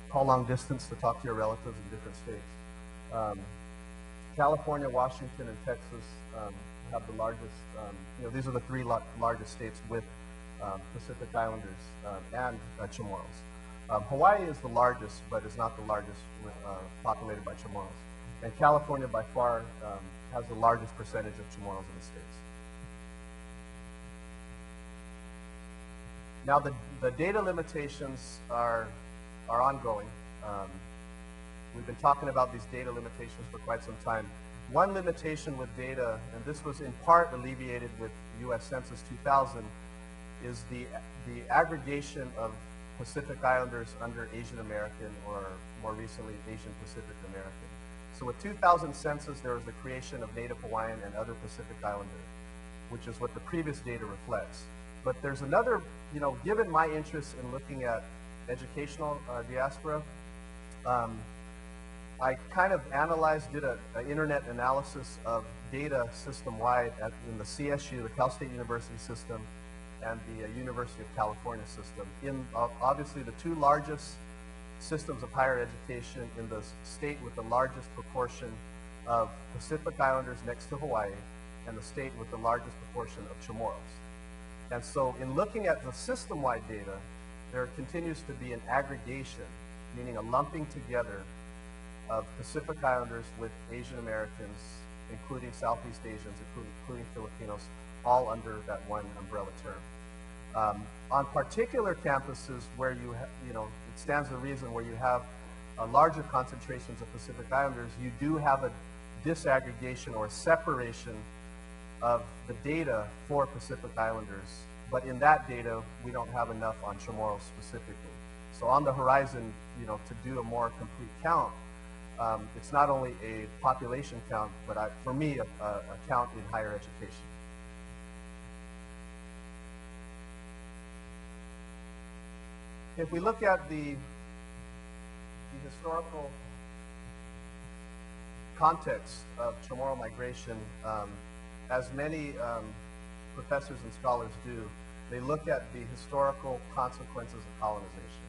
call long distance to talk to your relatives in different states. California, Washington, and Texas have the largest, these are the three largest states with Pacific Islanders and Chamorros. Hawaii is the largest, but is not the largest populated by Chamorros. And California, by far, has the largest percentage of Chamorros in the states. Now, the data limitations are ongoing. We've been talking about these data limitations for quite some time. One limitation with data, and this was in part alleviated with U.S. Census 2000, is the aggregation of Pacific Islanders under Asian American, or more recently Asian Pacific American. So with 2000 census, there was the creation of Native Hawaiian and other Pacific Islander, which is what the previous data reflects. But there's another, given my interest in looking at educational diaspora, I kind of did an internet analysis of data system-wide in the CSU, the Cal State University system, and the University of California system. In obviously the two largest systems of higher education in the state with the largest proportion of Pacific Islanders next to Hawaii, and the state with the largest proportion of Chamorros. And so in looking at the system-wide data, there continues to be an aggregation, meaning a lumping together of Pacific Islanders with Asian Americans, including Southeast Asians, including Filipinos, all under that one umbrella term. On particular campuses where it stands to reason where you have larger concentrations of Pacific Islanders, you do have a disaggregation or a separation of the data for Pacific Islanders, but in that data, we don't have enough on Chamorros specifically. So on the horizon, to do a more complete count, it's not only a population count, but for me, a count in higher education. If we look at the historical context of Chamorro migration, as many professors and scholars do, they look at the historical consequences of colonization.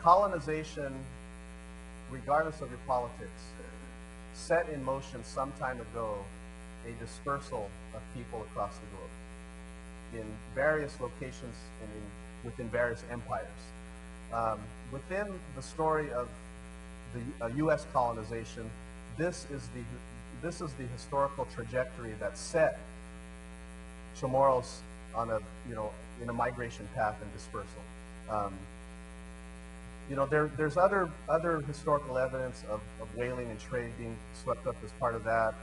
Colonization, regardless of your politics, set in motion some time ago a dispersal of people across the globe in various locations and within various empires. Within the story of the U.S. colonization, this is the historical trajectory that set Chamorros on in a migration path and dispersal. There's other historical evidence of whaling and trade being swept up as part of that,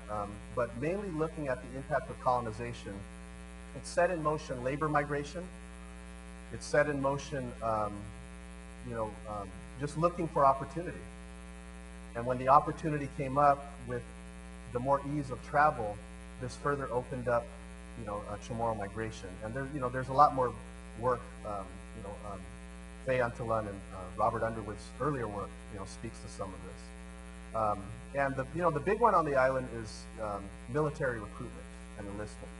but mainly looking at the impact of colonization, it set in motion labor migration. It set in motion, just looking for opportunity. And when the opportunity came up with the more ease of travel, this further opened up, Chamorro migration. And there's a lot more work, Faye Antolin and Robert Underwood's earlier work, speaks to some of this. And the big one on the island is military recruitment and enlistment.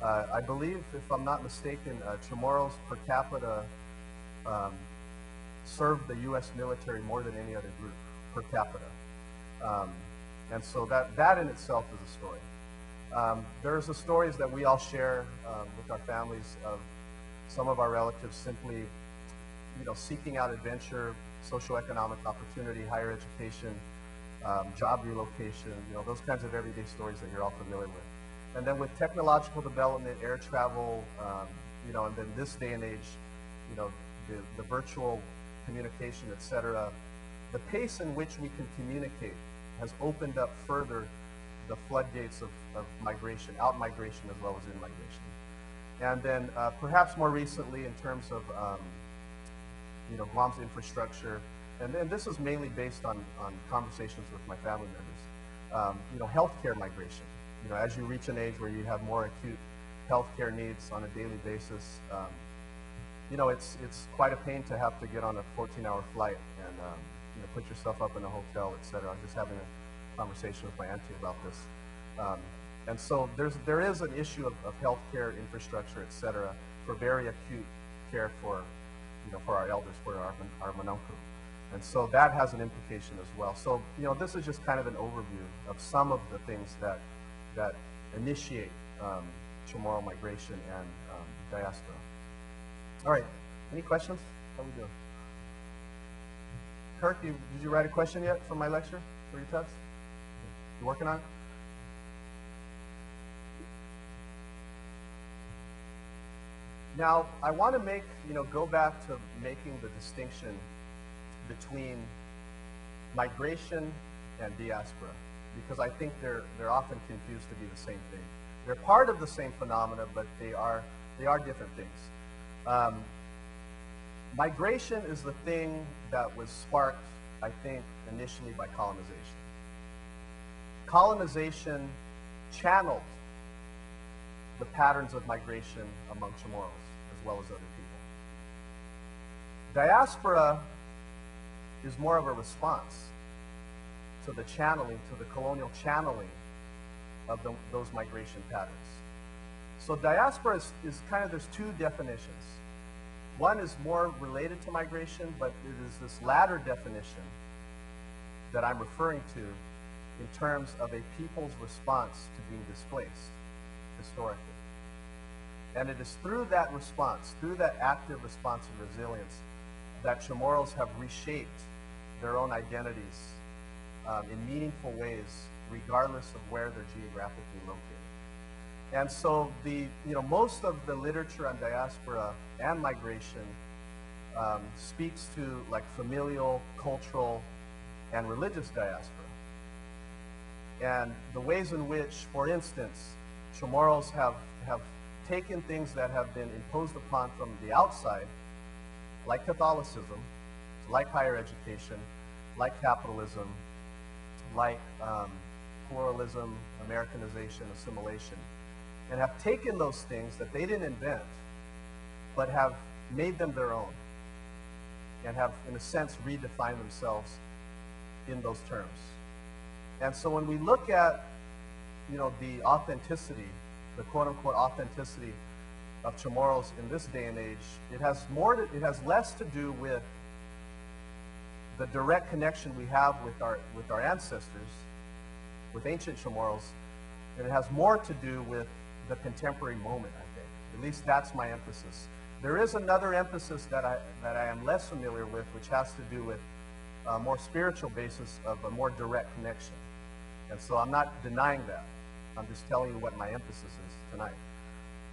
I believe, if I'm not mistaken, Chamorros per capita served the U.S. military more than any other group per capita. And so that in itself is a story. There's the stories that we all share with our families of some of our relatives simply, seeking out adventure, socioeconomic opportunity, higher education, job relocation, those kinds of everyday stories that you're all familiar with. And then with technological development, air travel, and then this day and age, the virtual communication, et cetera, the pace in which we can communicate has opened up further the floodgates of migration, out migration as well as in migration. And then perhaps more recently in terms of Guam's infrastructure, and then this is mainly based on conversations with my family members, healthcare migration. As you reach an age where you have more acute healthcare needs on a daily basis, it's quite a pain to have to get on a 14-hour flight and put yourself up in a hotel, et cetera. I was just having a conversation with my auntie about this. And so there is an issue of healthcare infrastructure, et cetera, for very acute care for our elders, for our manonku. And so that has an implication as well. So, you know, this is just kind of an overview of some of the things that initiate Chamorro migration and diaspora. All right, any questions? How we doing? Kirk, did you write a question yet for my lecture, for your test? You working on it? Now, I want to go back to making the distinction between migration and diaspora, because I think they're often confused to be the same thing. They're part of the same phenomena, but they are different things. Migration is the thing that was sparked, I think, initially by colonization. Colonization channeled the patterns of migration among Chamorros, as well as other people. Diaspora is more of a response to the channeling, to the colonial channeling of those migration patterns. So diaspora is kind of, there's two definitions. One is more related to migration, but it is this latter definition that I'm referring to in terms of a people's response to being displaced historically. And it is through that response, through that active response and resilience, that Chamorros have reshaped their own identities in meaningful ways, regardless of where they're geographically located. And so most of the literature on diaspora and migration speaks to like familial, cultural, and religious diaspora. And the ways in which, for instance, Chamorros have taken things that have been imposed upon from the outside, like Catholicism, like higher education, like capitalism, like pluralism, Americanization, assimilation, and have taken those things that they didn't invent, but have made them their own, and have, in a sense, redefined themselves in those terms. And so when we look at, the authenticity, the quote-unquote authenticity of Chamorros in this day and age, it has less to do with the direct connection we have with our ancestors, with ancient Chamorros, and it has more to do with the contemporary moment, I think. At least that's my emphasis. There is another emphasis that I am less familiar with, which has to do with a more spiritual basis of a more direct connection. And so I'm not denying that. I'm just telling you what my emphasis is tonight.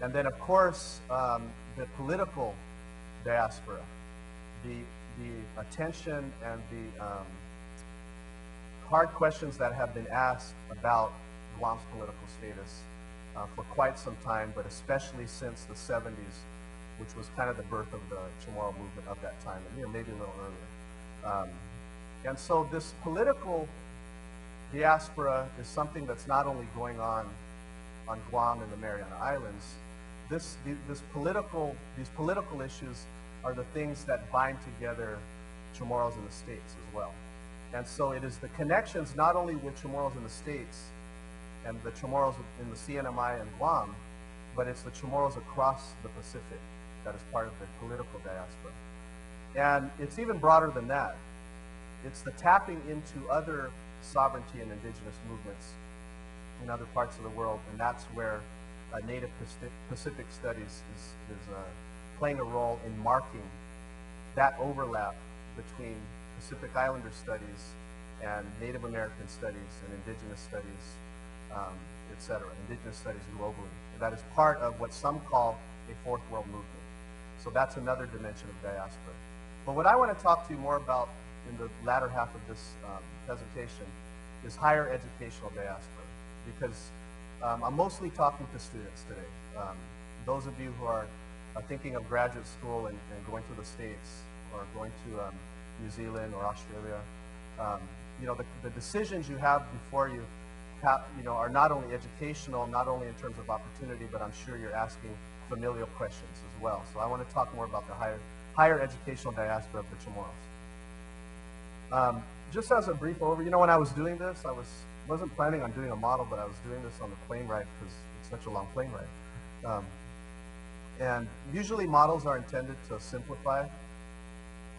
And then, of course, the political diaspora, the attention and the hard questions that have been asked about Guam's political status for quite some time, but especially since the 70s, which was kind of the birth of the Chamorro movement of that time, and maybe a little earlier. And so this political diaspora is something that's not only going on Guam and the Mariana Islands. These political issues are the things that bind together Chamorros in the States as well. And so it is the connections not only with Chamorros in the States and the Chamorros in the CNMI and Guam, but it's the Chamorros across the Pacific that is part of the political diaspora. And it's even broader than that. It's the tapping into other sovereignty and indigenous movements in other parts of the world, and that's where Native Pacific Studies is playing a role in marking that overlap between Pacific Islander studies and Native American studies and indigenous studies, etc., indigenous studies globally. That is part of what some call a fourth world movement. So that's another dimension of diaspora. But what I want to talk to you more about in the latter half of this presentation is higher educational diaspora, because I'm mostly talking to students today. Those of you who are thinking of graduate school and going to the States or going to New Zealand or Australia, the decisions you have before you are not only educational, not only in terms of opportunity, but I'm sure you're asking familial questions as well. So I want to talk more about the higher educational diaspora of the Chamorros. Just as a brief overview, when I was doing this, I wasn't planning on doing a model, but I was doing this on the plane ride because it's such a long plane ride. And usually models are intended to simplify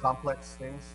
complex things.